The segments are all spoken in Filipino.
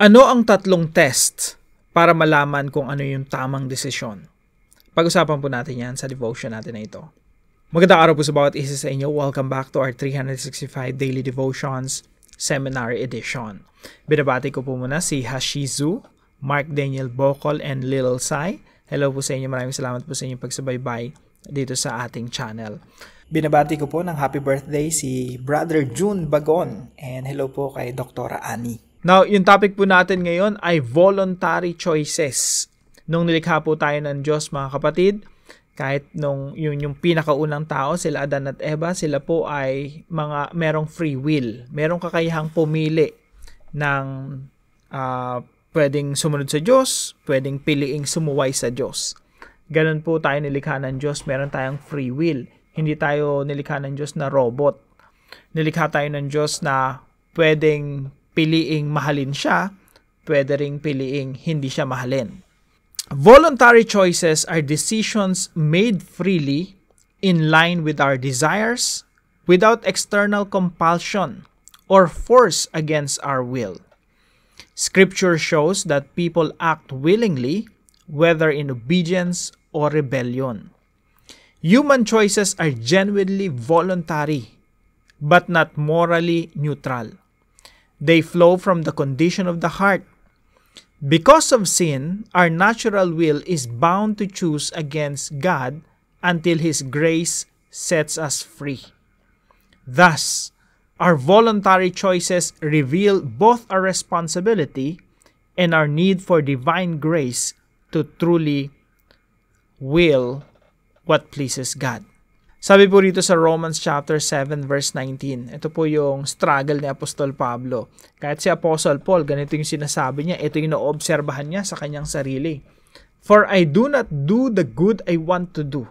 Ano ang tatlong test para malaman kung ano yung tamang desisyon? Pag-usapan po natin yan sa devotion natin na ito. Magandang araw po sa bawat isa sa inyo. Welcome back to our 365 Daily Devotions Seminar Edition. Binabati ko po muna si Hashizu, Mark Daniel Bocol, and Lil Sai. Hello po sa inyo. Maraming salamat po sa inyong pagsubaybay dito sa ating channel. Binabati ko po ng happy birthday si Brother June Bagon. And hello po kay Dr. Annie. Now, yung topic po natin ngayon ay voluntary choices. Nung nilikha po tayo ng Diyos, mga kapatid, kahit nung yung pinakaunang tao, sila Adan at Eva, sila po ay merong free will. Merong kakayahang pumili ng pwedeng sumunod sa Diyos, pwedeng piliing sumuway sa Diyos. Ganun po tayo nilikha ng Diyos, meron tayong free will. Hindi tayo nilikha ng Diyos na robot. Nilikha tayo ng Diyos na pwedeng piliing mahalin siya, pwede ring piliing hindi siya mahalin. Voluntary choices are decisions made freely in line with our desires, without external compulsion or force against our will. Scripture shows that people act willingly, whether in obedience or rebellion. Human choices are genuinely voluntary, but not morally neutral. They flow from the condition of the heart. Because of sin, our natural will is bound to choose against God until His grace sets us free. Thus, our voluntary choices reveal both our responsibility and our need for divine grace to truly will what pleases God. Sabi po rito sa Romans chapter 7 verse 19, ito po yung struggle ni Apostol Pablo. Kahit si Apostle Paul, ganito yung sinasabi niya, ito yung naobserbahan niya sa kanyang sarili. For I do not do the good I want to do,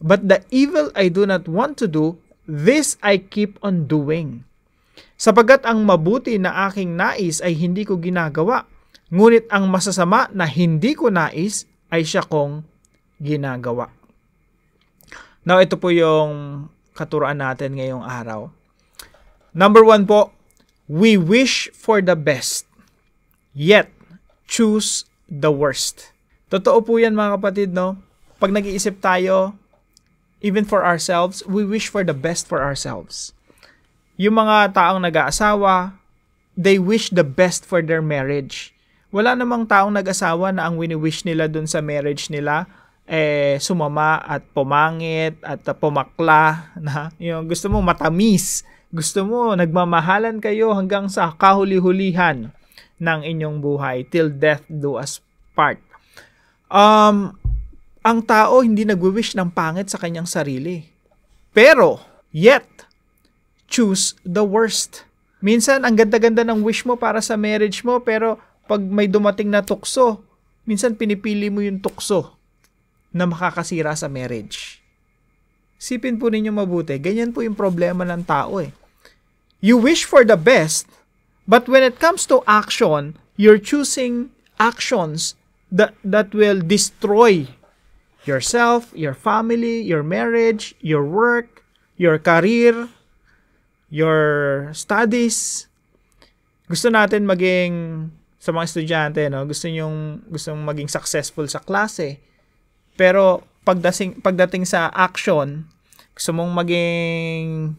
but the evil I do not want to do, this I keep on doing. Sapagkat ang mabuti na aking nais ay hindi ko ginagawa, ngunit ang masasama na hindi ko nais ay siya kong ginagawa. Now, ito po yung katuruan natin ngayong araw. Number 1 po, we wish for the best, yet choose the worst. Totoo po yan, mga kapatid, no? Pag nag-iisip tayo, even for ourselves, we wish for the best for ourselves. Yung mga taong nag-aasawa, they wish the best for their marriage. Wala namang taong nag-asawa na ang wini-wish nila dun sa marriage nila sumama at pumangit at pumakla na yung gusto mo matamis, gusto mo nagmamahalan kayo hanggang sa kahuli-hulihan ng inyong buhay till death do us part. Ang tao hindi nagwi-wish ng pangit sa kanyang sarili, pero yet choose the worst. Minsan ang ganda-ganda ng wish mo para sa marriage mo, pero pag may dumating na tukso, minsan pinipili mo yung tukso na makakasira sa marriage. Sipin po ninyo mabuti, ganyan po yung problema ng tao eh. You wish for the best, but when it comes to action, you're choosing actions that will destroy yourself, your family, your marriage, your work, your career, your studies. Gusto natin maging, sa mga estudyante, no? Gusto maging successful sa klase. Pero pagdating sa action, gusto mong maging,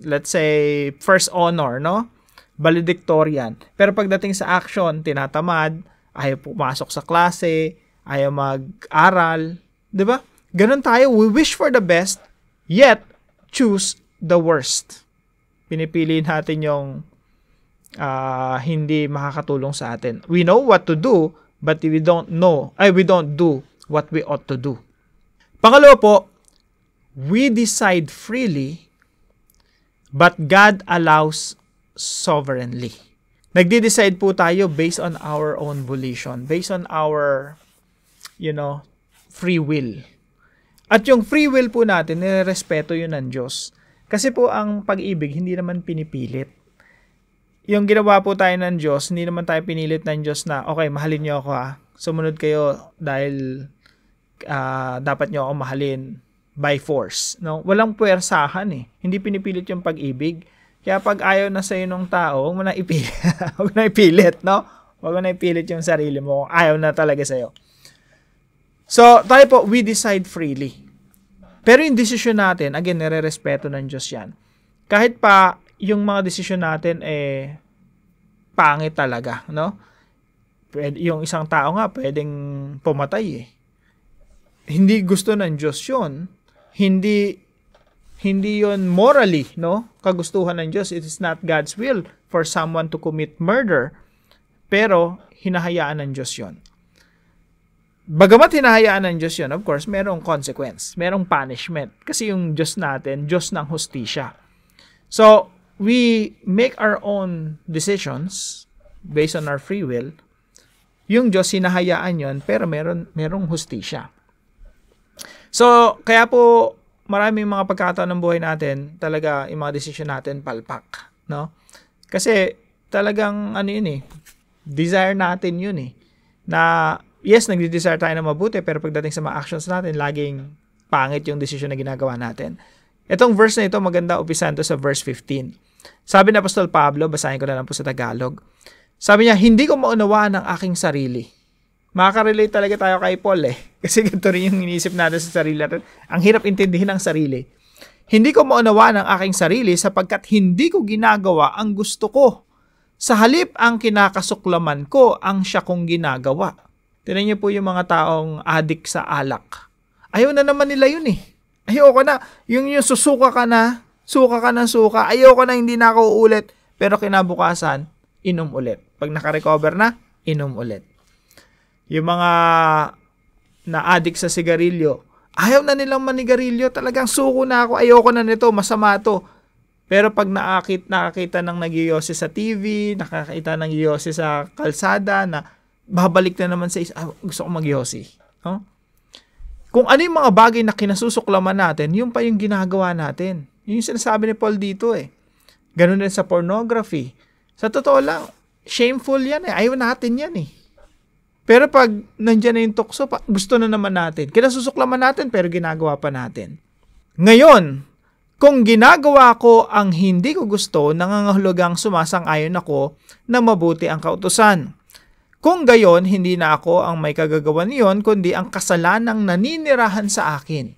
let's say, first honor, no? Valedictorian. Pero pagdating sa action, tinatamad, ayaw pumasok sa klase, ayaw mag-aral, 'di ba? Ganun tayo, we wish for the best, yet choose the worst. Pinipili natin yung hindi makakatulong sa atin. We know what to do, but we don't do what we ought to do. Pangalawa po, we decide freely, but God allows sovereignly. Nagde-decide po tayo based on our own volition, based on our, free will. At yung free will po natin, nirespeto yun ng Diyos. Kasi po ang pag-ibig, hindi naman pinipilit. Yung ginawa po tayo ng Diyos, hindi naman tayo pinilit ng Diyos na, okay, mahalin niyo ako sumunod kayo dahil dapat nyo ako mahalin by force. No? Walang puwersahan eh. Hindi pinipilit yung pag-ibig. Kaya pag ayaw na sa'yo ng tao, huwag mo na ipilit. Huwag na ipilit, no? Huwag mo na ipilit yung sarili mo kung ayaw na talaga sa'yo. So, tayo po, we decide freely. Pero yung decision natin, again, nire-respeto ng Diyos yan. Kahit pa yung mga decision natin, pangit talaga, no? Yung isang tao nga, pwedeng pumatay eh. Hindi gusto ng Diyos yun. Hindi yun morally, no? Kagustuhan ng Diyos. It is not God's will for someone to commit murder. Pero, hinahayaan ng Diyos yun. Bagamat hinahayaan ng Diyos yun, of course, merong consequence. Merong punishment. Kasi yung Diyos natin, Diyos ng hustisya. So, we make our own decisions based on our free will. Yung Diyos, hinahayaan yun, pero merong hustisya. So, kaya po, maraming mga pagkataon ng buhay natin, talaga, yung mga decision natin, palpak. No? Kasi, talagang, desire natin yun eh. Na, yes, nagdi-desire tayo na mabuti, pero pagdating sa mga actions natin, laging pangit yung decision na ginagawa natin. Itong verse na ito, maganda umpisahan to sa verse 15. Sabi ni Apostol Pablo, basahin ko na lang po sa Tagalog. Sabi niya, hindi ko maunawaan ang aking sarili. Makaka-relate talaga tayo kay Paul eh. Kasi ganito rin yung iniisip natin sa sarili natin. Ang hirap intindihin ang sarili. Hindi ko maunawaan ang aking sarili sapagkat hindi ko ginagawa ang gusto ko. Sa halip ang kinakasuklaman ko ang siya kong ginagawa. Tingnan niyo po yung mga taong adik sa alak. Ayaw na naman nila yun eh. Ayoko na. Yung susuka ka na, suka. Ayoko na, hindi na ako uulit. Pero kinabukasan, inom ulit. Pag nakarecover na, inom ulit. Yung mga na-addict sa sigarilyo, ayaw na nilang manigarilyo. Talagang suko na ako. Ayoko na nito. Masama to. Pero pag nakakita ng nagyoyose sa TV, nakakita ng nagyoyose sa kalsada, na babalik na naman sa gusto ko magyose. Huh? Kung ano yung mga bagay na kinasusuklaman natin, yun pa yung ginagawa natin. Yun yung sinasabi ni Paul dito eh. Ganun din sa pornography. Sa totoo lang, shameful yan eh. Ayaw natin yan eh. Pero pag nandiyan na yung tukso, gusto na naman natin. Kinasusuklaman natin pero ginagawa pa natin. Ngayon, kung ginagawa ko ang hindi ko gusto, nangangahulugang sumasang-ayon ako na mabuti ang kautusan. Kung gayon, hindi na ako ang may kagagawan niyon, kundi ang kasalanang naninirahan sa akin.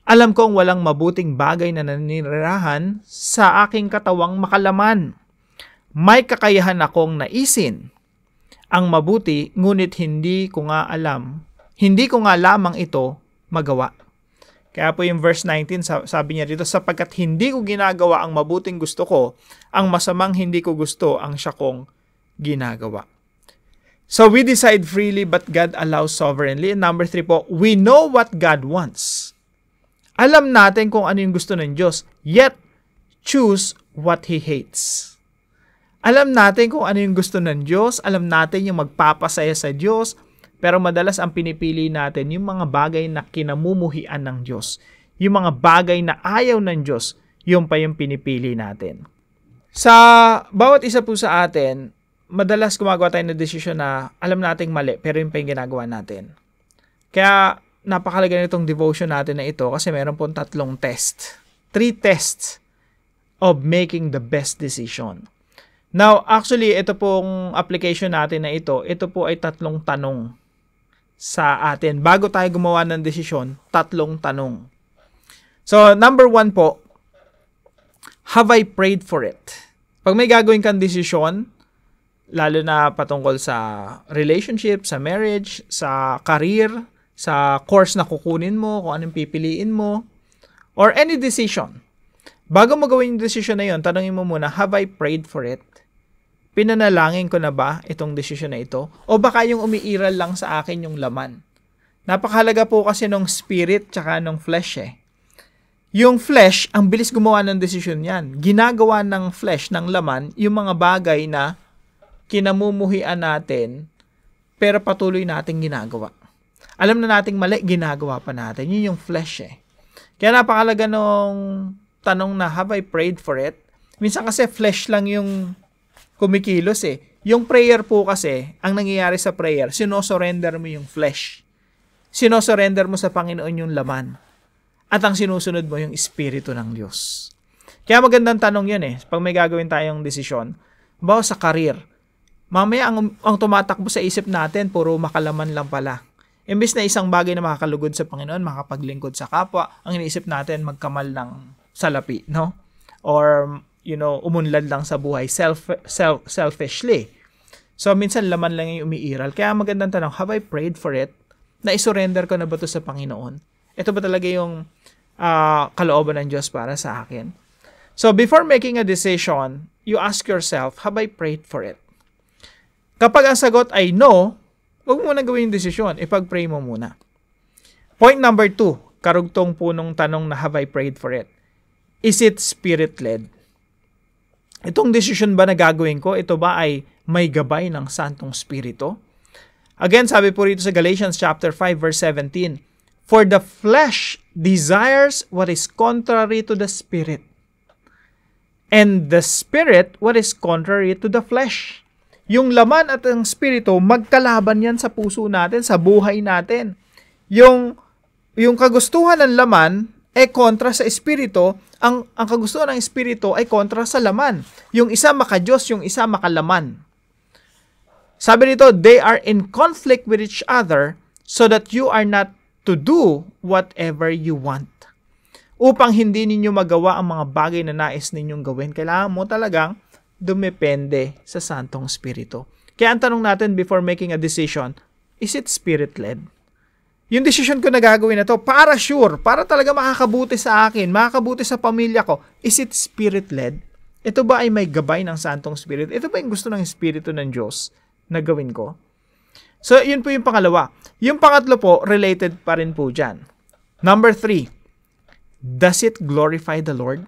Alam kong walang mabuting bagay na naninirahan sa aking katawang makalaman. May kakayahan akong naisin ang mabuti, ngunit hindi ko nga lamang ito magawa. Kaya po yung verse 19, sabi niya dito, sapagkat hindi ko ginagawa ang mabuting gusto ko, ang masamang hindi ko gusto ang siya kong ginagawa. So we decide freely but God allows sovereignly. And number 3 po, we know what God wants. Alam natin kung ano yung gusto ng Diyos, yet choose what He hates. Alam natin kung ano yung gusto ng Diyos, alam natin yung magpapasaya sa Diyos, pero madalas ang pinipili natin yung mga bagay na kinamumuhian ng Diyos. Yung mga bagay na ayaw ng Diyos, yung pa yung pinipili natin. Sa bawat isa po sa atin, madalas gumagawa tayo ng desisyon na alam nating mali, pero yung pa yung ginagawa natin. Kaya napakalaga nitong devotion natin na ito kasi meron pong 3 test. 3 tests of making the best decision. Now, actually, ito pong application natin na ito po ay 3 tanong sa atin. Bago tayo gumawa ng desisyon, 3 tanong. So, number 1 po, have I prayed for it? Pag may gagawin kang desisyon, lalo na patungkol sa relationship, sa marriage, sa career, sa course na kukunin mo, kung anong pipiliin mo, or any decision. Bago mo gawin yung decision na yun, tanongin mo muna, have I prayed for it? Pinanalangin ko na ba itong decision na ito? O baka yung umiiral lang sa akin yung laman? Napakahalaga po kasi ng spirit tsaka ng flesh eh. Yung flesh, ang bilis gumawa ng decision yan. Ginagawa ng flesh, ng laman, yung mga bagay na kinamumuhian natin, pero patuloy nating ginagawa. Alam na nating mali, ginagawa pa natin. Yun yung flesh eh. Kaya napakahalaga nung tanong na, have I prayed for it? Minsan kasi flesh lang yung kumikilos eh. Yung prayer po kasi, ang nangyayari sa prayer, sinosurrender mo yung flesh. Sinosurrender mo sa Panginoon yung laman. At ang sinusunod mo yung Espiritu ng Diyos. Kaya magandang tanong yun eh. Pag may gagawin tayong desisyon, bawa sa career, mamaya ang tumatakbo sa isip natin, puro makalaman lang pala. Imbes na isang bagay na makakalugod sa Panginoon, makapaglingkod sa kapwa, ang iniisip natin magkamal ng salapi, no? Or, umunlad lang sa buhay selfishly. So, minsan laman lang yung umiiral. Kaya magandang tanong, have I prayed for it? Na isurrender ko na ba ito sa Panginoon? Ito ba talaga yung kalooban ng Diyos para sa akin? So, before making a decision, you ask yourself, have I prayed for it? Kapag ang sagot ay no, huwag mo na gawin yung desisyon. Ipag-pray mo muna. Point number 2, karugtong punong tanong na have I prayed for it? Is it Spirit-led? Itong desisyon ba na gagawin ko, ito ba ay may gabay ng Santong Spirito? Again, sabi po rito sa Galatians chapter 5 verse 17, for the flesh desires what is contrary to the Spirit, and the Spirit what is contrary to the flesh. Yung laman at ang Spirito, magkalaban yan sa puso natin, sa buhay natin. Yung kagustuhan ng laman ay kontra sa Espiritu, ang kagustuhan ng Espiritu ay kontra sa laman. Yung isa maka-Diyos, yung isa makalaman. Sabi nito, they are in conflict with each other so that you are not to do whatever you want. Upang hindi ninyo magawa ang mga bagay na nais ninyong gawin, kailangan mo talagang dumepende sa Santong Espiritu. Kaya ang tanong natin before making a decision, is it Spirit-led? Yung decision ko na gagawin na to, para sure, para talaga makakabuti sa akin, makakabuti sa pamilya ko, is it Spirit-led? Ito ba ay may gabay ng Santong Espiritu? Ito ba yung gusto ng Espiritu ng Diyos na gawin ko? So, yun po yung pangalawa. Yung pangatlo po, related pa rin po dyan. Number 3, does it glorify the Lord?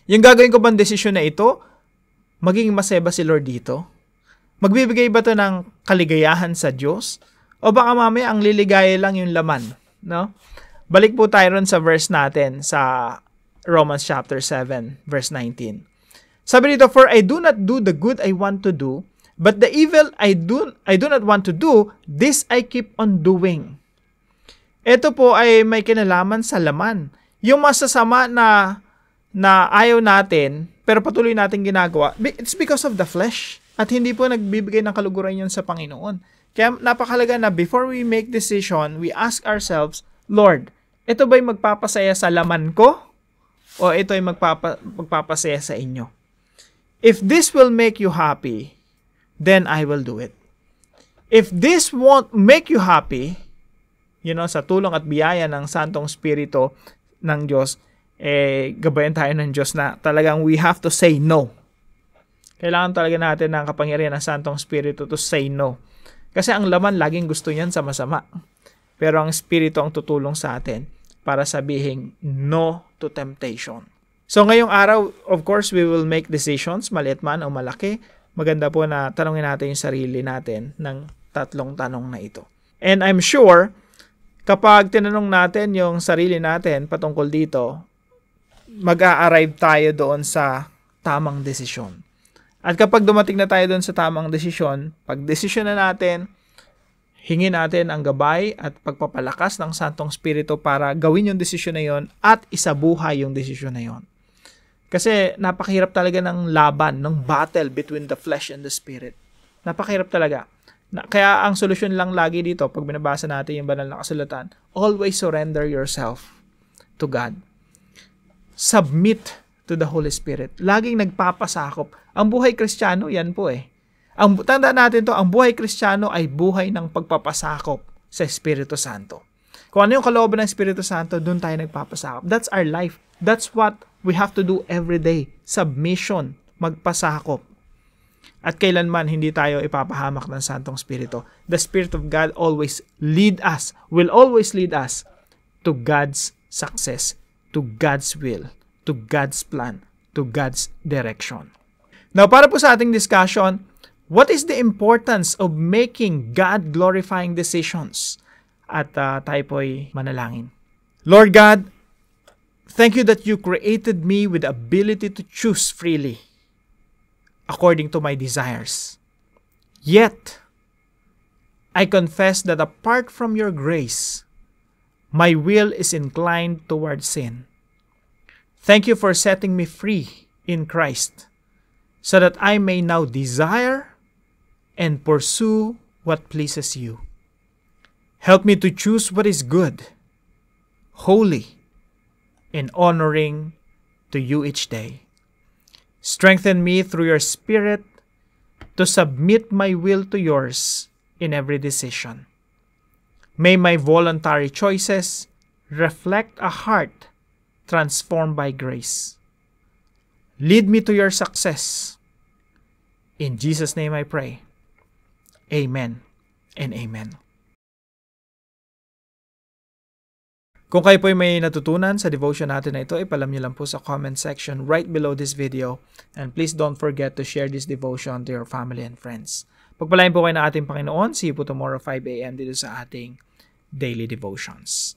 Yung gagawin ko bang desisyon na ito, magiging masaya ba si Lord dito? Magbibigay ba ito ng kaligayahan sa Diyos? O baka mamaya ang liligaya lang yung laman? No? Balik po tayo ron sa verse natin sa Romans chapter 7, verse 19. Sabi dito, for I do not do the good I want to do, but the evil I do not want to do, this I keep on doing. Ito po ay may kinalaman sa laman. Yung masasama na ayaw natin, pero patuloy natin ginagawa, it's because of the flesh. At hindi po nagbibigay ng kaluguran yun sa Panginoon. Kaya napakalaga na before we make decision, we ask ourselves, Lord, ito ba'y magpapasaya sa laman ko? O ito ay magpapasaya sa inyo? If this will make you happy, then I will do it. If this won't make you happy, sa tulong at biyaya ng Santong Espiritu ng Diyos, gabayan tayo ng Diyos na talagang we have to say no. Kailangan talaga natin ng kapangyarihan ng Santong Espiritu to say no. Kasi ang laman laging gusto niyan sa masama. Pero ang Espiritu ang tutulong sa atin para sabihin no to temptation. So ngayong araw, of course, we will make decisions, maliit man o malaki. Maganda po na tanongin natin yung sarili natin ng tatlong tanong na ito. And I'm sure, kapag tinanong natin yung sarili natin patungkol dito, mag-a-arrive tayo doon sa tamang desisyon. At kapag dumating na tayo doon sa tamang desisyon, pag-desisyon na natin, hingin natin ang gabay at pagpapalakas ng Santong Espiritu para gawin yung desisyon na yon at isabuhay yung desisyon na yon. Kasi napakahirap talaga ng laban, ng battle between the flesh and the spirit. Napakahirap talaga. Kaya ang solusyon lang lagi dito, pag binabasa natin yung banal na kasulatan, always surrender yourself to God. Submit to the Holy Spirit. Laging nagpapasakop. Ang buhay Kristiyano, yan po Tandaan natin to, ang buhay Kristiyano ay buhay ng pagpapasakop sa Espiritu Santo. Kung ano yung kalooban ng Espiritu Santo, doon tayo nagpapasakop. That's our life. That's what we have to do every day. Submission, magpasakop. At kailanman hindi tayo ipapahamak ng Santong Espiritu. The Spirit of God will always lead us to God's success, to God's will, to God's plan, to God's direction. Now, para po sa ating discussion, what is the importance of making God-glorifying decisions? At tayo po'y manalangin. Lord God, thank you that you created me with the ability to choose freely according to my desires. Yet, I confess that apart from your grace, my will is inclined toward sin. Thank you for setting me free in Christ so that I may now desire and pursue what pleases you. Help me to choose what is good, holy, and honoring to you each day. Strengthen me through your Spirit to submit my will to yours in every decision. May my voluntary choices reflect a heart transformed by grace. Lead me to your success. In Jesus' name I pray. Amen and amen. Kung kayo po may natutunan sa devotion natin na ito, ipalam niyo lang po sa comment section right below this video. And please don't forget to share this devotion to your family and friends. Pagpalain po kayo ng ating Panginoon. See you po tomorrow 5 a.m. dito sa ating Daily Devotions.